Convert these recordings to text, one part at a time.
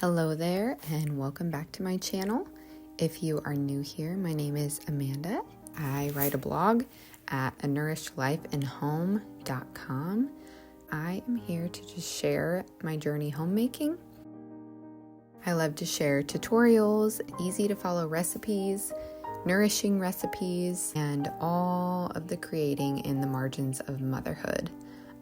Hello there and welcome back to my channel. If you are new here, my name is Amanda. I write a blog at nourishlifeinhome.com. I am here to just share my journey homemaking. I love to share tutorials, easy to follow recipes, nourishing recipes, and all of the creating in the margins of motherhood.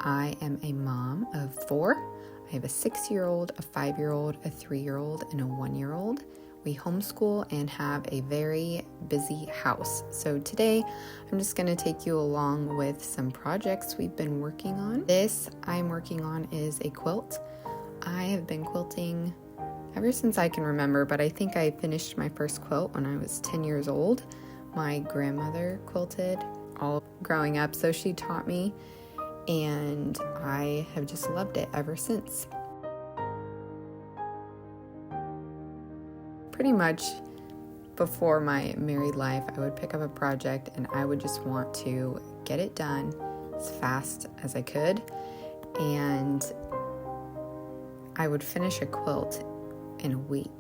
I am a mom of 4. I have a 6-year-old, a 5-year-old, a 3-year-old, and a 1-year-old. We homeschool and have a very busy house. So today, I'm just going to take you along with some projects we've been working on. This I'm working on is a quilt. I have been quilting ever since I can remember, but I think I finished my first quilt when I was 10 years old. My grandmother quilted all growing up, so she taught me. And I have just loved it ever since. Pretty much before my married life, I would pick up a project and I would just want to get it done as fast as I could. And I would finish a quilt in a week.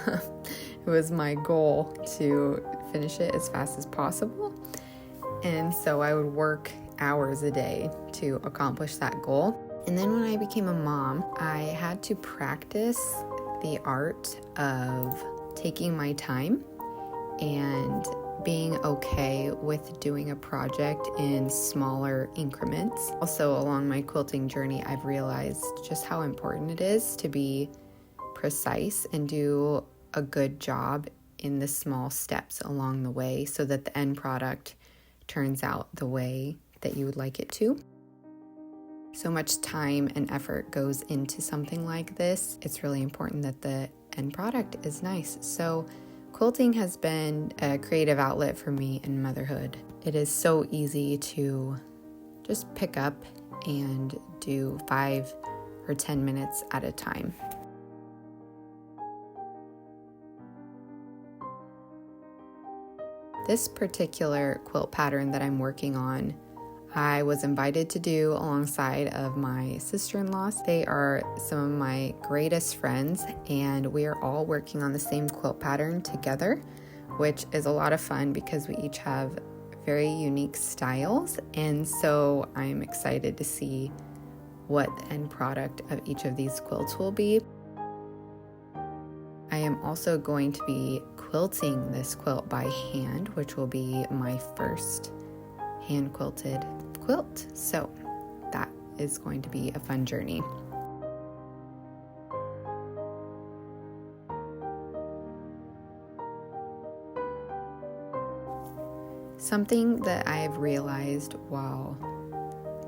It was my goal to finish it as fast as possible. And so I would work hours a day to accomplish that goal. And then when I became a mom, I had to practice the art of taking my time and being okay with doing a project in smaller increments. Also, along my quilting journey, I've realized just how important it is to be precise and do a good job in the small steps along the way so that the end product turns out the way that you would like it to. So much time and effort goes into something like this. It's really important that the end product is nice. So quilting has been a creative outlet for me in motherhood. It is so easy to just pick up and do 5 or 10 minutes at a time. This particular quilt pattern that I'm working on, I was invited to do alongside of my sister-in-laws. They are some of my greatest friends, and we are all working on the same quilt pattern together, which is a lot of fun because we each have very unique styles. And so I'm excited to see what the end product of each of these quilts will be. I am also going to be quilting this quilt by hand, which will be my first hand quilted quilt. So that is going to be a fun journey. Something that I have realized while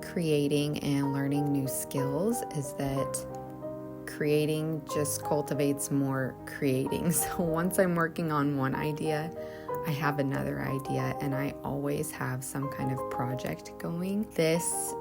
creating and learning new skills is that creating just cultivates more creating. So once I'm working on one idea, I have another idea, and I always have some kind of project going. This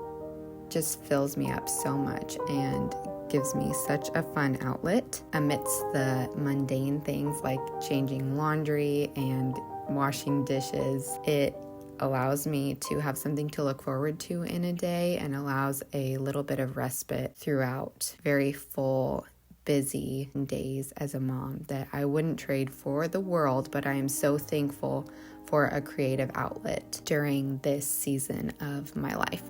just fills me up so much and gives me such a fun outlet amidst the mundane things like changing laundry and washing dishes. It allows me to have something to look forward to in a day and allows a little bit of respite throughout very full, busy days as a mom that I wouldn't trade for the world, but I am so thankful for a creative outlet during this season of my life.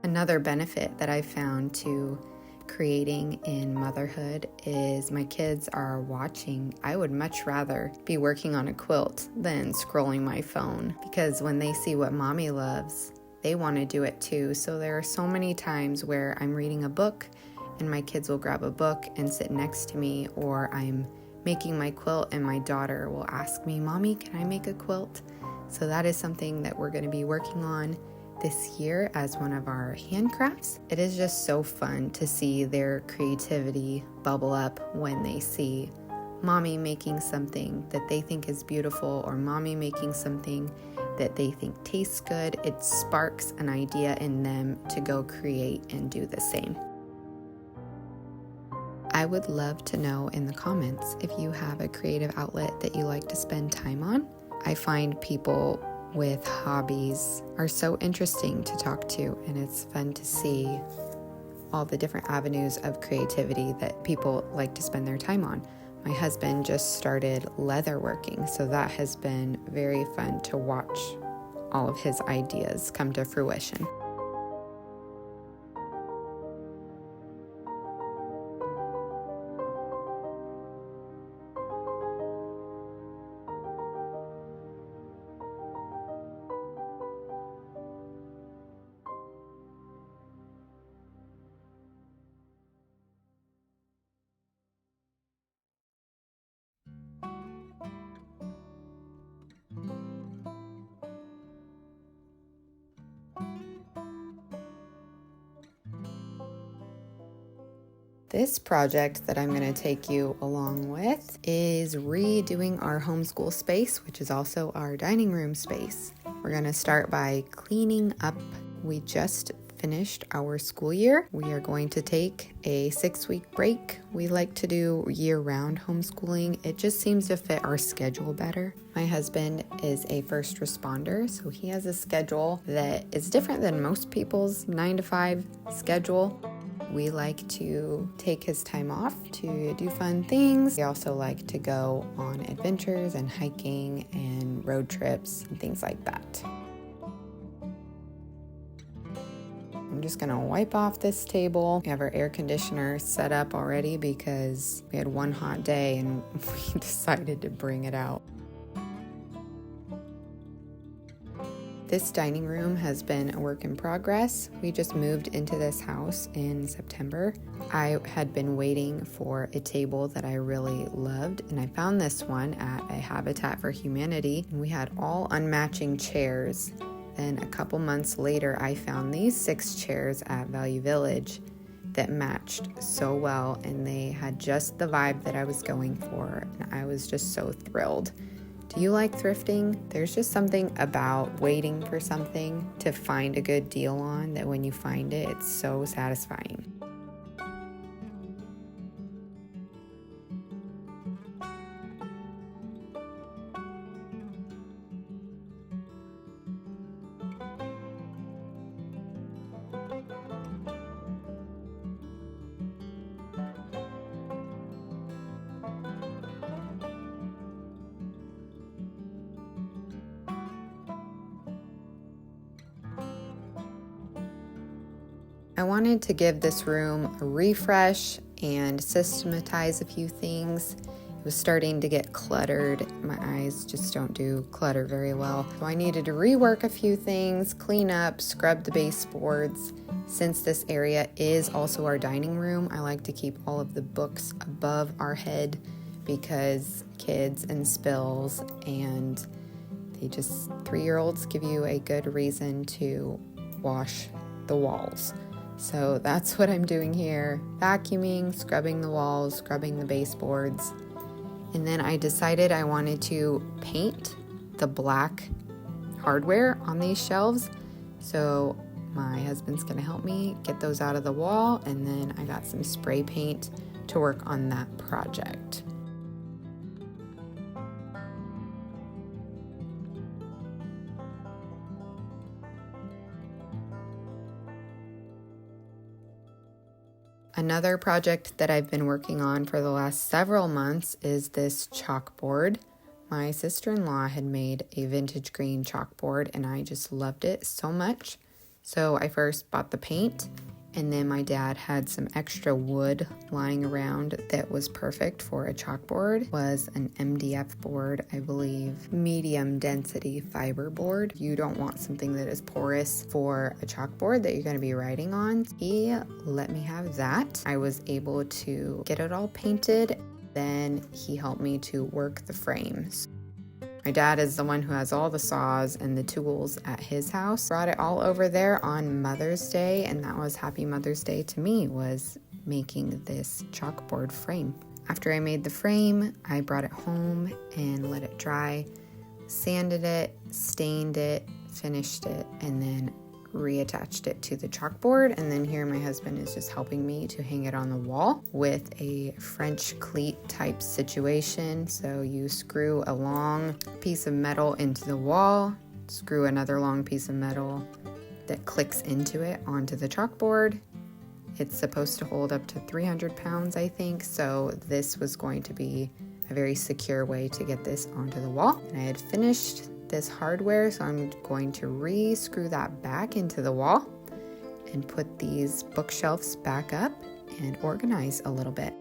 Another benefit that I found to creating in motherhood is my kids are watching. I would much rather be working on a quilt than scrolling my phone, because when they see what mommy loves, they want to do it too. So there are so many times where I'm reading a book and my kids will grab a book and sit next to me, or I'm making my quilt and my daughter will ask me, "Mommy, can I make a quilt?" So that is something that we're going to be working on this year as one of our handcrafts. It is just so fun to see their creativity bubble up when they see mommy making something that they think is beautiful, or mommy making something that they think tastes good. It sparks an idea in them to go create and do the same. I would love to know in the comments if you have a creative outlet that you like to spend time on. I find people with hobbies are so interesting to talk to, and it's fun to see all the different avenues of creativity that people like to spend their time on. My husband just started leather working, so that has been very fun to watch all of his ideas come to fruition. This project that I'm going to take you along with is redoing our homeschool space, which is also our dining room space. We're going to start by cleaning up. We just finished our school year. We are going to take a 6-week break. We like to do year-round homeschooling. It just seems to fit our schedule better. My husband is a first responder, so he has a schedule that is different than most people's 9-to-5 schedule. We like to take his time off to do fun things. We also like to go on adventures and hiking and road trips and things like that. I'm just gonna wipe off this table. We have our air conditioner set up already because we had one hot day and we decided to bring it out. This dining room has been a work in progress. We just moved into this house in September. I had been waiting for a table that I really loved, and I found this one at a Habitat for Humanity. We had all unmatching chairs. Then a couple months later, I found these 6 chairs at Value Village that matched so well, and they had just the vibe that I was going for, and I was just so thrilled. Do you like thrifting? There's just something about waiting for something to find a good deal on that when you find it, it's so satisfying. I wanted to give this room a refresh and systematize a few things. It was starting to get cluttered. My eyes just don't do clutter very well. So I needed to rework a few things, clean up, scrub the baseboards. Since this area is also our dining room, I like to keep all of the books above our head because kids and spills, and 3-year-olds give you a good reason to wash the walls. So that's what I'm doing here, vacuuming, scrubbing the walls, scrubbing the baseboards. And then I decided I wanted to paint the black hardware on these shelves. So my husband's gonna help me get those out of the wall, and then I got some spray paint to work on that project. Another project that I've been working on for the last several months is this chalkboard. My sister-in-law had made a vintage green chalkboard and I just loved it so much. So I first bought the paint, and then my dad had some extra wood lying around that was perfect for a chalkboard. It was an MDF board, I believe, medium density fiber board. You don't want something that is porous for a chalkboard that you're going to be writing on. He let me have that. I was able to get it all painted. Then he helped me to work the frames. My dad is the one who has all the saws and the tools at his house. Brought it all over there on Mother's Day, and that was Happy Mother's Day to me, was making this chalkboard frame. After I made the frame, I brought it home and let it dry, sanded it, stained it, finished it, and then reattached it to the chalkboard. And then here my husband is just helping me to hang it on the wall with a French cleat type situation. So you screw a long piece of metal into the wall, screw another long piece of metal that clicks into it onto the chalkboard. It's supposed to hold up to 300 pounds, I think, so this was going to be a very secure way to get this onto the wall. And I had finished this hardware, so I'm going to re-screw that back into the wall and put these bookshelves back up and organize a little bit.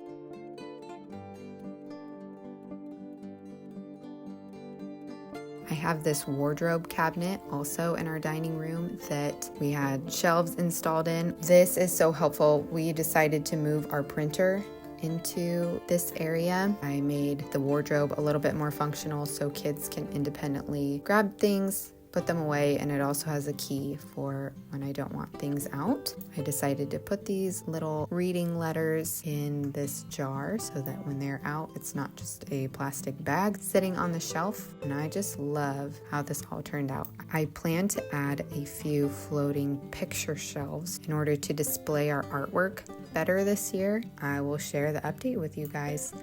I have this wardrobe cabinet also in our dining room that we had shelves installed in. This is so helpful. We decided to move our printer into this area. I made the wardrobe a little bit more functional so kids can independently grab things, put them away, and it also has a key for when I don't want things out. I decided to put these little reading letters in this jar so that when they're out, it's not just a plastic bag sitting on the shelf, and I just love how this all turned out. I plan to add a few floating picture shelves in order to display our artwork better this year. I will share the update with you guys.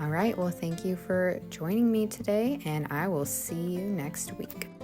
All right, well, thank you for joining me today, and I will see you next week.